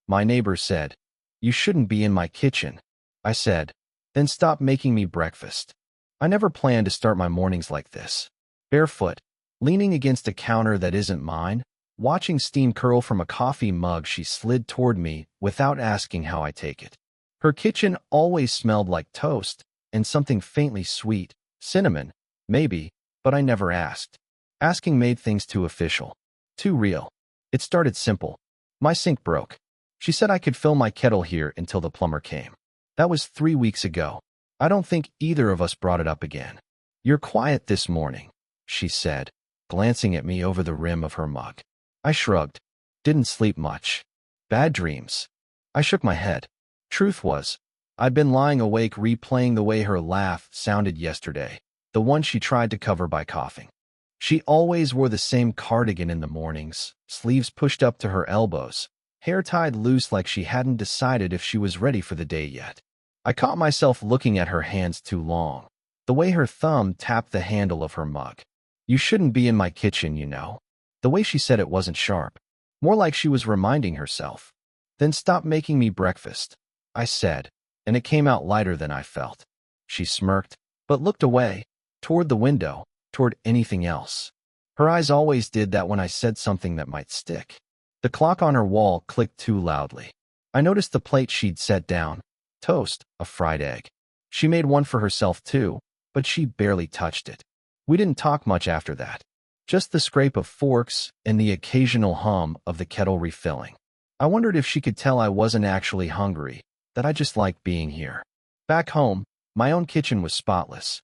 My neighbor said. You shouldn't be in my kitchen, I said. Then stop making me breakfast. I never planned to start my mornings like this. Barefoot, leaning against a counter that isn't mine, watching steam curl from a coffee mug, she slid toward me without asking how I take it. Her kitchen always smelled like toast and something faintly sweet, cinnamon, maybe, but I never asked. Asking made things too official, too real. It started simple. My sink broke. She said I could fill my kettle here until the plumber came. That was 3 weeks ago. I don't think either of us brought it up again. You're quiet this morning, she said, glancing at me over the rim of her mug. I shrugged. Didn't sleep much. Bad dreams. I shook my head. Truth was, I'd been lying awake replaying the way her laugh sounded yesterday, the one she tried to cover by coughing. She always wore the same cardigan in the mornings, sleeves pushed up to her elbows, hair tied loose like she hadn't decided if she was ready for the day yet. I caught myself looking at her hands too long, the way her thumb tapped the handle of her mug. You shouldn't be in my kitchen, you know. The way she said it wasn't sharp, more like she was reminding herself. Then stop making me breakfast, I said, and it came out lighter than I felt. She smirked, but looked away, toward the window, toward anything else. Her eyes always did that when I said something that might stick. The clock on her wall clicked too loudly. I noticed the plate she'd set down. Toast, a fried egg. She made one for herself too, but she barely touched it. We didn't talk much after that. Just the scrape of forks and the occasional hum of the kettle refilling. I wondered if she could tell I wasn't actually hungry, that I just liked being here. Back home, my own kitchen was spotless.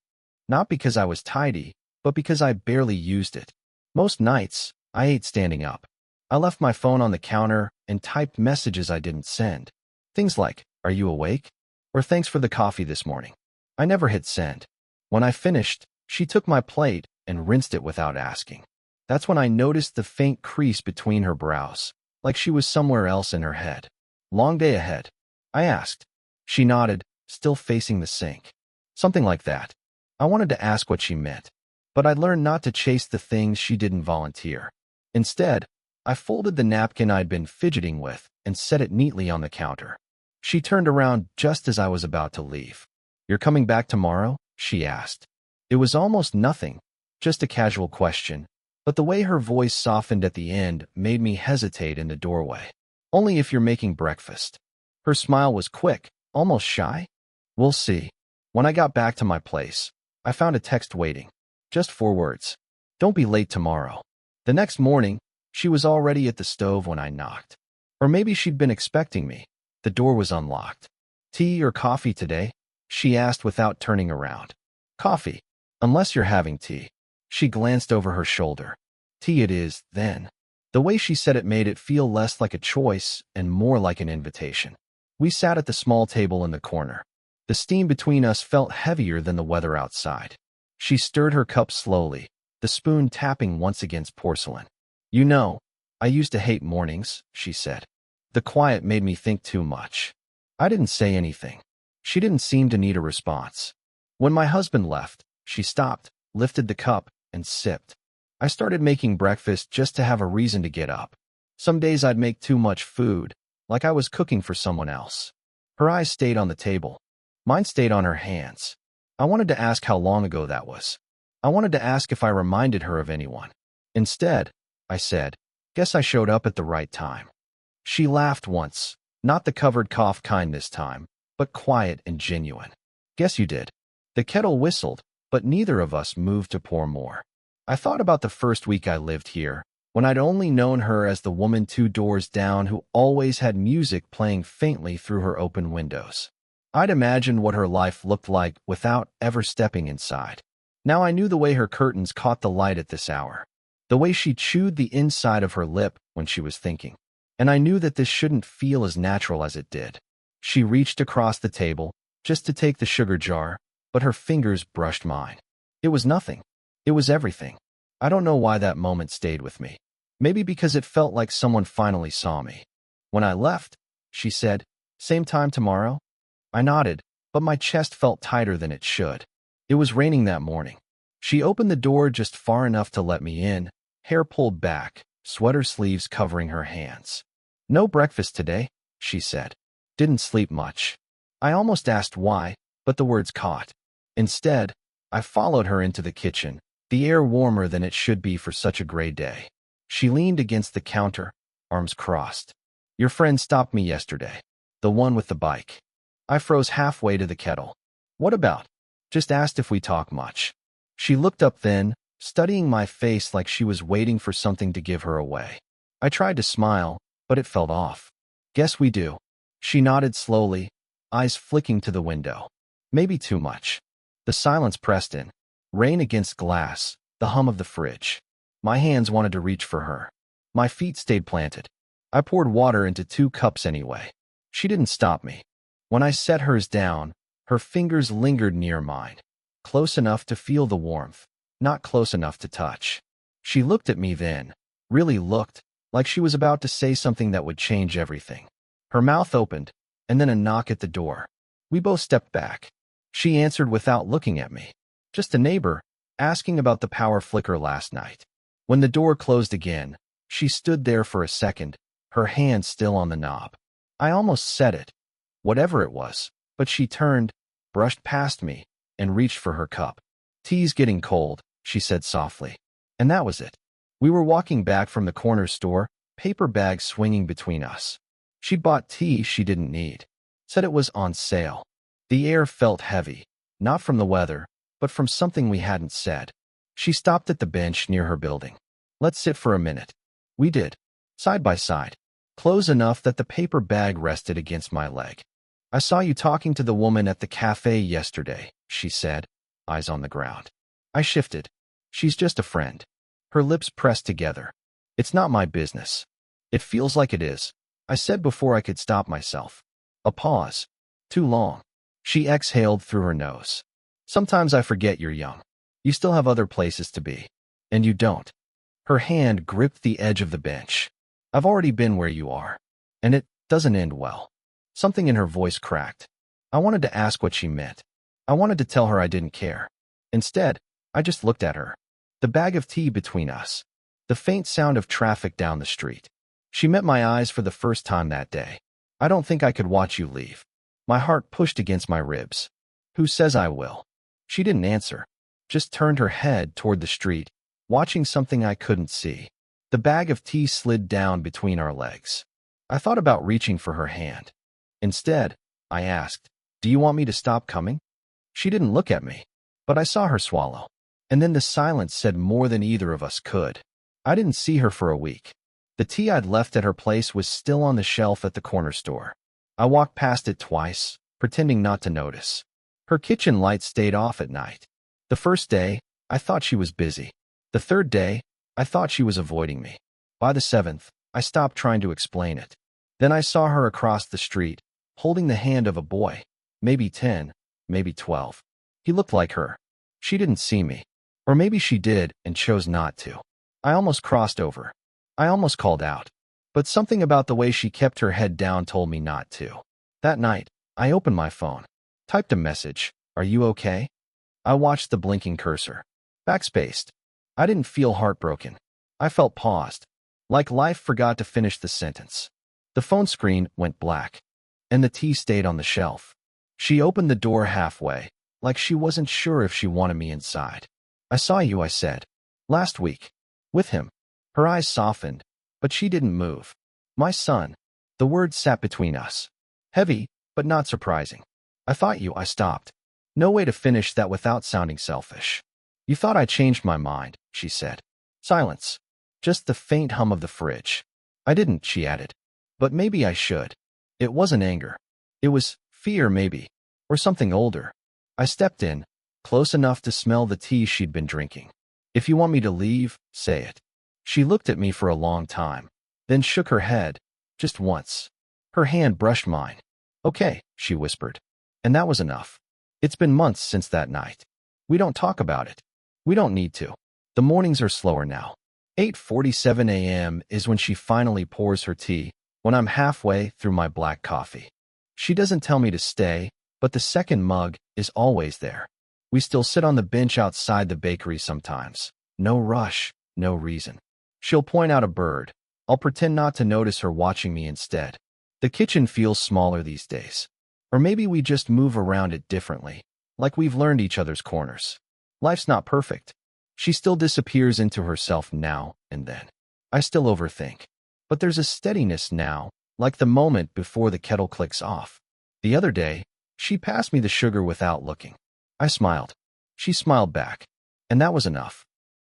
Not because I was tidy, but because I barely used it. Most nights, I ate standing up. I left my phone on the counter and typed messages I didn't send. Things like, "Are you awake?" or "Thanks for the coffee this morning." I never hit send. When I finished, she took my plate and rinsed it without asking. That's when I noticed the faint crease between her brows, like she was somewhere else in her head. Long day ahead, I asked. She nodded, still facing the sink. Something like that. I wanted to ask what she meant, but I learned not to chase the things she didn't volunteer. Instead, I folded the napkin I'd been fidgeting with and set it neatly on the counter. She turned around just as I was about to leave. You're coming back tomorrow? She asked. It was almost nothing, just a casual question, but the way her voice softened at the end made me hesitate in the doorway. Only if you're making breakfast. Her smile was quick, almost shy. We'll see. When I got back to my place, I found a text waiting. Just 4 words. Don't be late tomorrow. The next morning, she was already at the stove when I knocked. Or maybe she'd been expecting me. The door was unlocked. Tea or coffee today? She asked without turning around. Coffee, unless you're having tea. She glanced over her shoulder. Tea it is, then. The way she said it made it feel less like a choice and more like an invitation. We sat at the small table in the corner. The steam between us felt heavier than the weather outside. She stirred her cup slowly, the spoon tapping once against porcelain. You know, I used to hate mornings, she said. The quiet made me think too much. I didn't say anything. She didn't seem to need a response. When my husband left, she stopped, lifted the cup, and sipped. I started making breakfast just to have a reason to get up. Some days I'd make too much food, like I was cooking for someone else. Her eyes stayed on the table. Mine stayed on her hands. I wanted to ask how long ago that was. I wanted to ask if I reminded her of anyone. Instead, I said, guess I showed up at the right time. She laughed once, not the covered cough kind this time, but quiet and genuine. Guess you did. The kettle whistled, but neither of us moved to pour more. I thought about the first week I lived here, when I'd only known her as the woman 2 doors down who always had music playing faintly through her open windows. I'd imagined what her life looked like without ever stepping inside. Now I knew the way her curtains caught the light at this hour, the way she chewed the inside of her lip when she was thinking. And I knew that this shouldn't feel as natural as it did. She reached across the table, just to take the sugar jar, but her fingers brushed mine. It was nothing. It was everything. I don't know why that moment stayed with me. Maybe because it felt like someone finally saw me. When I left, she said, "Same time tomorrow?" I nodded, but my chest felt tighter than it should. It was raining that morning. She opened the door just far enough to let me in, hair pulled back, sweater sleeves covering her hands. No breakfast today, she said. Didn't sleep much. I almost asked why, but the words caught. Instead, I followed her into the kitchen, the air warmer than it should be for such a gray day. She leaned against the counter, arms crossed. Your friend stopped me yesterday. The one with the bike. I froze halfway to the kettle. What about? Just asked if we talk much. She looked up then, studying my face like she was waiting for something to give her away. I tried to smile, but it felt off. Guess we do. She nodded slowly, eyes flicking to the window. Maybe too much. The silence pressed in. Rain against glass, the hum of the fridge. My hands wanted to reach for her. My feet stayed planted. I poured water into 2 cups anyway. She didn't stop me. When I set hers down, her fingers lingered near mine. Close enough to feel the warmth, not close enough to touch. She looked at me then, really looked, like she was about to say something that would change everything. Her mouth opened, and then a knock at the door. We both stepped back. She answered without looking at me. Just a neighbor, asking about the power flicker last night. When the door closed again, she stood there for a second, her hand still on the knob. I almost said it, whatever it was, but she turned, brushed past me, and reached for her cup. Tea's getting cold, she said softly. And that was it. We were walking back from the corner store, paper bags swinging between us. She'd bought tea she didn't need. Said it was on sale. The air felt heavy, not from the weather, but from something we hadn't said. She stopped at the bench near her building. Let's sit for a minute. We did. Side by side. Close enough that the paper bag rested against my leg. I saw you talking to the woman at the cafe yesterday, she said, eyes on the ground. I shifted. She's just a friend. Her lips pressed together. It's not my business. It feels like it is, I said before I could stop myself. A pause. Too long. She exhaled through her nose. Sometimes I forget you're young. You still have other places to be. And you don't. Her hand gripped the edge of the bench. I've already been where you are. And it doesn't end well. Something in her voice cracked. I wanted to ask what she meant. I wanted to tell her I didn't care. Instead, I just looked at her. The bag of tea between us. The faint sound of traffic down the street. She met my eyes for the first time that day. I don't think I could watch you leave. My heart pushed against my ribs. Who says I will? She didn't answer. Just turned her head toward the street, watching something I couldn't see. The bag of tea slid down between our legs. I thought about reaching for her hand. Instead, I asked, do you want me to stop coming? She didn't look at me, but I saw her swallow. And then the silence said more than either of us could. I didn't see her for a week. The tea I'd left at her place was still on the shelf at the corner store. I walked past it twice, pretending not to notice. Her kitchen light stayed off at night. The first day, I thought she was busy. The third day, I thought she was avoiding me. By the 7th, I stopped trying to explain it. Then I saw her across the street, holding the hand of a boy, maybe 10, maybe 12. He looked like her. She didn't see me. Or maybe she did and chose not to. I almost crossed over. I almost called out. But something about the way she kept her head down told me not to. That night, I opened my phone. Typed a message. Are you okay? I watched the blinking cursor. Backspaced. I didn't feel heartbroken. I felt paused. Like life forgot to finish the sentence. The phone screen went black. And the tea stayed on the shelf. She opened the door halfway, like she wasn't sure if she wanted me inside. I saw you, I said. Last week. With him. Her eyes softened, but she didn't move. My son. The word sat between us. Heavy, but not surprising. I thought you, I stopped. No way to finish that without sounding selfish. You thought I changed my mind, she said. Silence. Just the faint hum of the fridge. I didn't, she added. But maybe I should. It wasn't anger. It was fear, maybe. Or something older. I stepped in, close enough to smell the tea she'd been drinking. If you want me to leave, say it. She looked at me for a long time, then shook her head, just once. Her hand brushed mine. Okay, she whispered. And that was enough. It's been months since that night. We don't talk about it. We don't need to. The mornings are slower now. 8:47 a.m. is when she finally pours her tea, when I'm halfway through my black coffee. She doesn't tell me to stay, but the second mug is always there. We still sit on the bench outside the bakery sometimes. No rush, no reason. She'll point out a bird. I'll pretend not to notice her watching me instead. The kitchen feels smaller these days. Or maybe we just move around it differently, like we've learned each other's corners. Life's not perfect. She still disappears into herself now and then. I still overthink. But there's a steadiness now, like the moment before the kettle clicks off. The other day, she passed me the sugar without looking. I smiled. She smiled back. And that was enough.